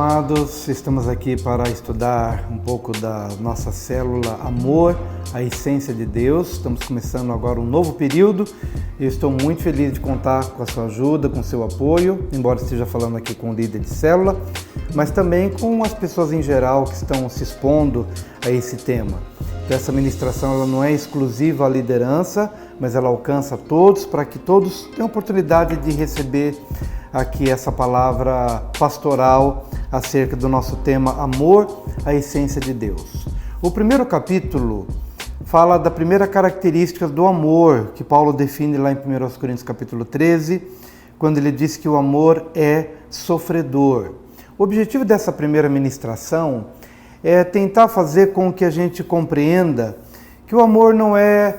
amados, estamos aqui para estudar um pouco da nossa célula Amor, a Essência de Deus. Estamos começando agora um novo período e eu estou muito feliz de contar com a sua ajuda, com o seu apoio, embora esteja falando aqui com o líder de célula, mas também com as pessoas em geral que estão se expondo a esse tema. Então, essa ministração ela não é exclusiva à liderança, mas ela alcança todos para que todos tenham oportunidade de receber aqui essa palavra pastoral acerca do nosso tema Amor, a Essência de Deus. O primeiro capítulo fala da primeira característica do amor, que Paulo define lá em 1 Coríntios capítulo 13, quando ele diz que o amor é sofredor. O objetivo dessa primeira ministração é tentar fazer com que a gente compreenda que o amor não é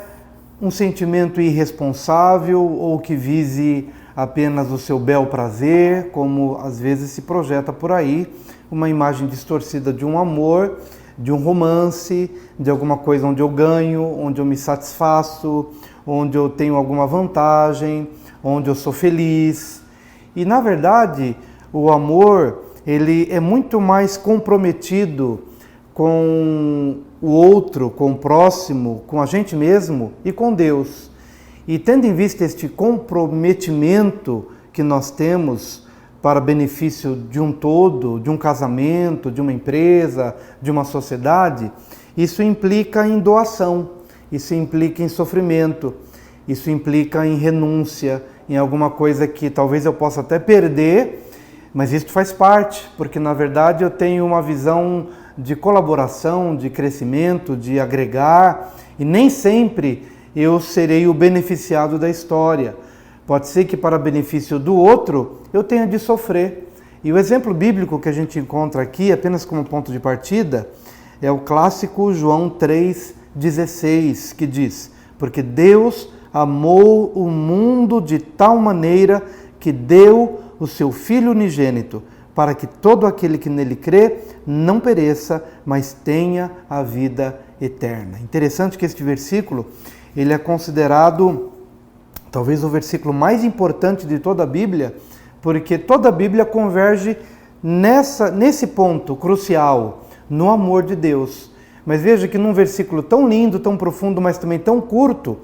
um sentimento irresponsável ou que vise apenas o seu bel prazer, como às vezes se projeta por aí, uma imagem distorcida de um amor, de um romance, de alguma coisa onde eu ganho, onde eu me satisfaço, onde eu tenho alguma vantagem, onde eu sou feliz. E na verdade, o amor, ele é muito mais comprometido com o outro, com o próximo, com a gente mesmo e com Deus. E tendo em vista este comprometimento que nós temos para benefício de um todo, de um casamento, de uma empresa, de uma sociedade, isso implica em doação, isso implica em sofrimento, isso implica em renúncia, em alguma coisa que talvez eu possa até perder, mas isso faz parte, porque na verdade eu tenho uma visão de colaboração, de crescimento, de agregar, e nem sempre eu serei o beneficiado da história. Pode ser que para benefício do outro eu tenha de sofrer. E o exemplo bíblico que a gente encontra aqui, apenas como ponto de partida, é o clássico João 3,16, que diz: porque Deus amou o mundo de tal maneira que deu o seu Filho unigênito, para que todo aquele que nele crê não pereça, mas tenha a vida eterna. Interessante que este versículo ele é considerado talvez o versículo mais importante de toda a Bíblia, porque toda a Bíblia converge nesse ponto crucial, no amor de Deus. Mas veja que num versículo tão lindo, tão profundo, mas também tão curto,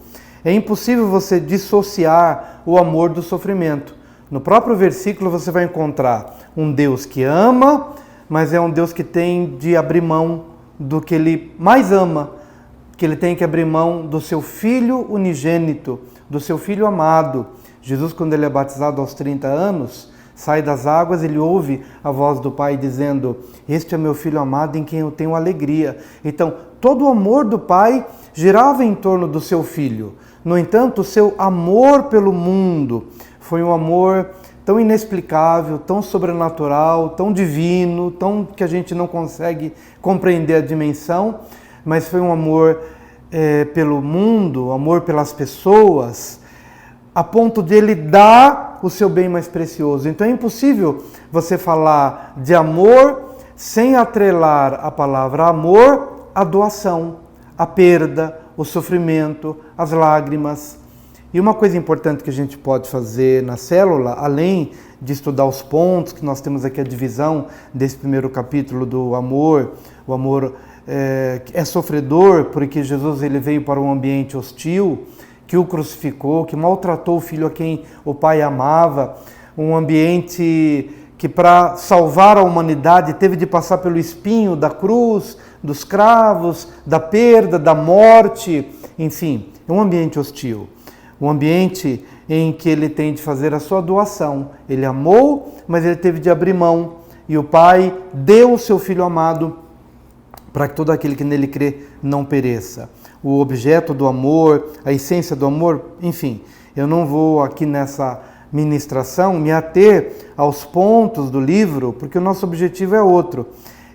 é impossível você dissociar o amor do sofrimento. No próprio versículo você vai encontrar um Deus que ama, mas é um Deus que tem de abrir mão do que Ele mais ama, que Ele tem que abrir mão do seu Filho unigênito, do seu Filho amado. Jesus, quando Ele é batizado aos 30 anos, sai das águas, Ele ouve a voz do Pai dizendo: este é meu Filho amado em quem eu tenho alegria. Então, todo o amor do Pai girava em torno do seu Filho. No entanto, o seu amor pelo mundo foi um amor tão inexplicável, tão sobrenatural, tão divino, tão que a gente não consegue compreender a dimensão, mas foi um amor pelo mundo, amor pelas pessoas, a ponto de Ele dar o seu bem mais precioso. Então é impossível você falar de amor sem atrelar a palavra amor à doação, à perda, o sofrimento, as lágrimas. E uma coisa importante que a gente pode fazer na célula, além de estudar os pontos, que nós temos aqui a divisão desse primeiro capítulo do amor, o amor é sofredor, porque Jesus ele veio para um ambiente hostil, que o crucificou, que maltratou o filho a quem o pai amava, um ambiente que para salvar a humanidade teve de passar pelo espinho da cruz, dos cravos, da perda, da morte, enfim, é um ambiente hostil. Um ambiente em que ele tem de fazer a sua doação. Ele amou, mas ele teve de abrir mão. E o Pai deu o seu Filho amado para que todo aquele que nele crê não pereça. O objeto do amor, a essência do amor, enfim, eu não vou aqui nessa ministração me ater aos pontos do livro, porque o nosso objetivo é outro.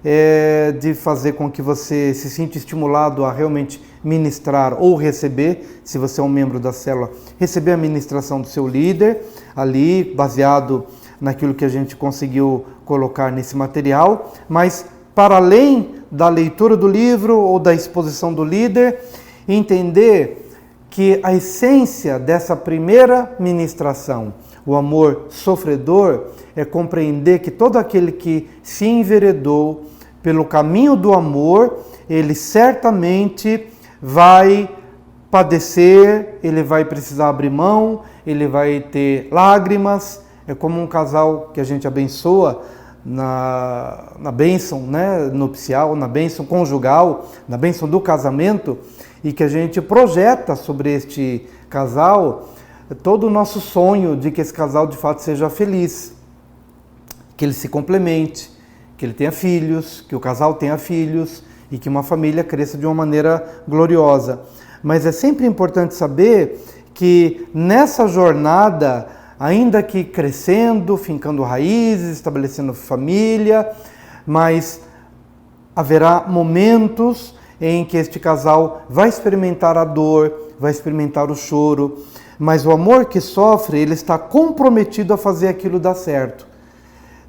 É de fazer com que você se sinta estimulado a realmente ministrar ou receber, se você é um membro da célula, receber a ministração do seu líder, ali, baseado naquilo que a gente conseguiu colocar nesse material, mas para além da leitura do livro ou da exposição do líder, entender que a essência dessa primeira ministração, O amor sofredor é compreender que todo aquele que se enveredou pelo caminho do amor, ele certamente vai padecer, ele vai precisar abrir mão, ele vai ter lágrimas. É como um casal que a gente abençoa na bênção, né, nupcial, na bênção conjugal, na bênção do casamento, e que a gente projeta sobre este casal todo o nosso sonho de que esse casal de fato seja feliz, que ele se complemente, que ele tenha filhos, que o casal tenha filhos e que uma família cresça de uma maneira gloriosa. Mas é sempre importante saber que nessa jornada, ainda que crescendo, fincando raízes, estabelecendo família, mas haverá momentos em que este casal vai experimentar a dor, vai experimentar o choro, mas o amor que sofre, ele está comprometido a fazer aquilo dar certo.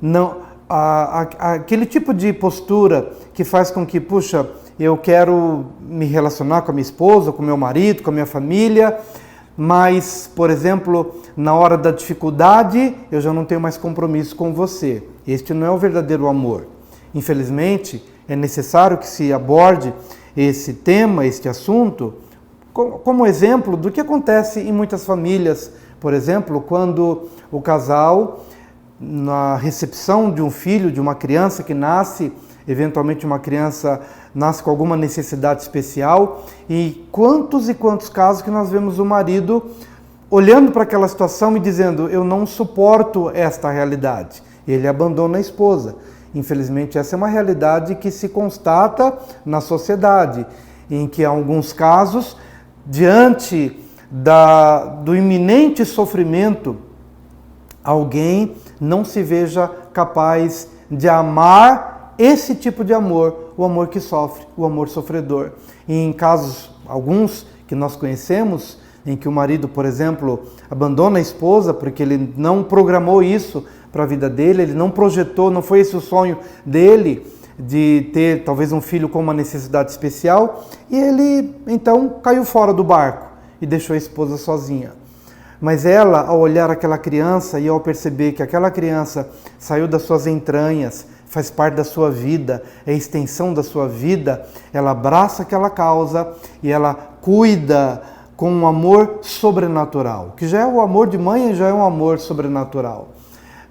Não, aquele tipo de postura que faz com que, puxa, eu quero me relacionar com a minha esposa, com o meu marido, com a minha família, mas, por exemplo, na hora da dificuldade, eu já não tenho mais compromisso com você. Este não é o verdadeiro amor. Infelizmente, é necessário que se aborde esse tema, este assunto, como exemplo do que acontece em muitas famílias. Por exemplo, quando o casal, na recepção de um filho, de uma criança que nasce, eventualmente uma criança nasce com alguma necessidade especial, e quantos casos que nós vemos o marido olhando para aquela situação e dizendo: eu não suporto esta realidade. Ele abandona a esposa. Infelizmente, essa é uma realidade que se constata na sociedade, em que, em alguns casos, diante do iminente sofrimento, alguém não se veja capaz de amar esse tipo de amor, o amor que sofre, o amor sofredor. E em casos, alguns que nós conhecemos, em que o marido, por exemplo, abandona a esposa porque ele não programou isso para a vida dele, ele não projetou, não foi esse o sonho dele, de ter talvez um filho com uma necessidade especial, e ele então caiu fora do barco e deixou a esposa sozinha. Mas ela, ao olhar aquela criança e ao perceber que aquela criança saiu das suas entranhas, faz parte da sua vida, é a extensão da sua vida, ela abraça aquela causa e ela cuida com um amor sobrenatural, que já é o amor de mãe, já é um amor sobrenatural.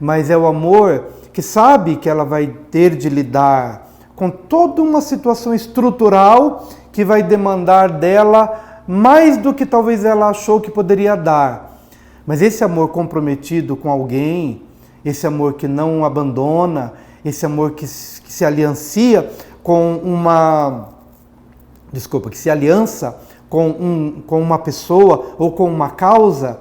Mas é o amor que sabe que ela vai ter de lidar com toda uma situação estrutural que vai demandar dela mais do que talvez ela achou que poderia dar. Mas esse amor comprometido com alguém, esse amor que não abandona, esse amor que se aliancia com que se aliança com uma pessoa ou com uma causa,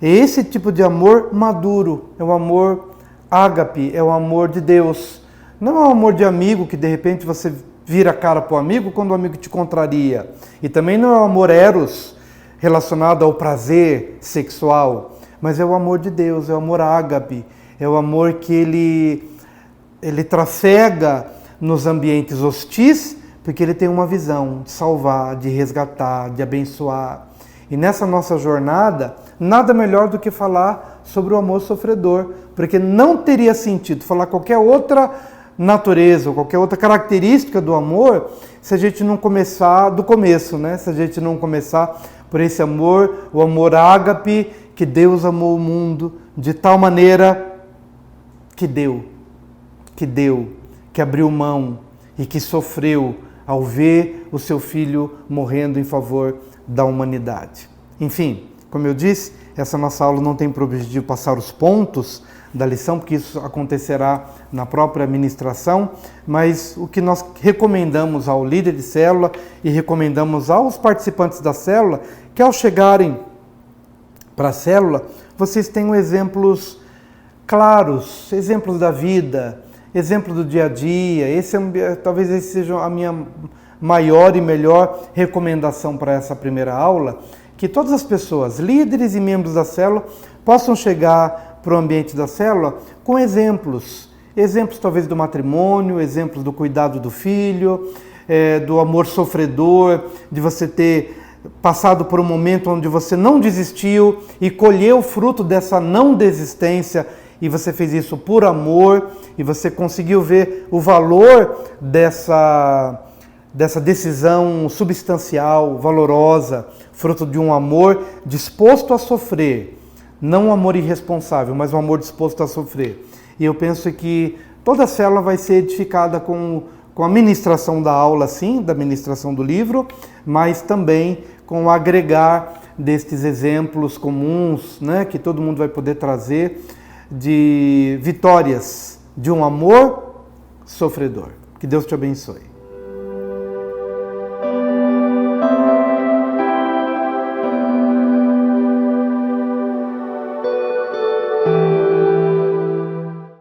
é esse tipo de amor maduro, é o amor ágape, é o amor de Deus. Não é um amor de amigo que de repente você vira a cara para o amigo quando o amigo te contraria. E também não é o amor eros, relacionado ao prazer sexual, mas é o amor de Deus, é o amor ágape, é o amor que ele trafega nos ambientes hostis, porque ele tem uma visão de salvar, de resgatar, de abençoar. E nessa nossa jornada, nada melhor do que falar sobre o amor sofredor, porque não teria sentido falar qualquer outra natureza ou qualquer outra característica do amor se a gente não começar do começo, né? Se a gente não começar por esse amor, o amor ágape, que Deus amou o mundo de tal maneira que deu, que abriu mão e que sofreu ao ver o seu filho morrendo em favor da humanidade. Enfim, como eu disse, essa nossa aula não tem por objetivo passar os pontos da lição, porque isso acontecerá na própria ministração, mas o que nós recomendamos ao líder de célula e recomendamos aos participantes da célula, que ao chegarem para a célula, vocês tenham exemplos claros, exemplos da vida, exemplo do dia a dia. Talvez esse seja a minha maior e melhor recomendação para essa primeira aula, que todas as pessoas, líderes e membros da célula, possam chegar para o ambiente da célula com exemplos talvez do matrimônio, exemplos do cuidado do filho, do amor sofredor, de você ter passado por um momento onde você não desistiu e colheu o fruto dessa não desistência, e você fez isso por amor, e você conseguiu ver o valor dessa decisão substancial, valorosa, fruto de um amor disposto a sofrer. Não um amor irresponsável, mas um amor disposto a sofrer. E eu penso que toda a célula vai ser edificada com a ministração da aula, sim, da ministração do livro, mas também com o agregar destes exemplos comuns, né, que todo mundo vai poder trazer, de vitórias de um amor sofredor. Que Deus te abençoe.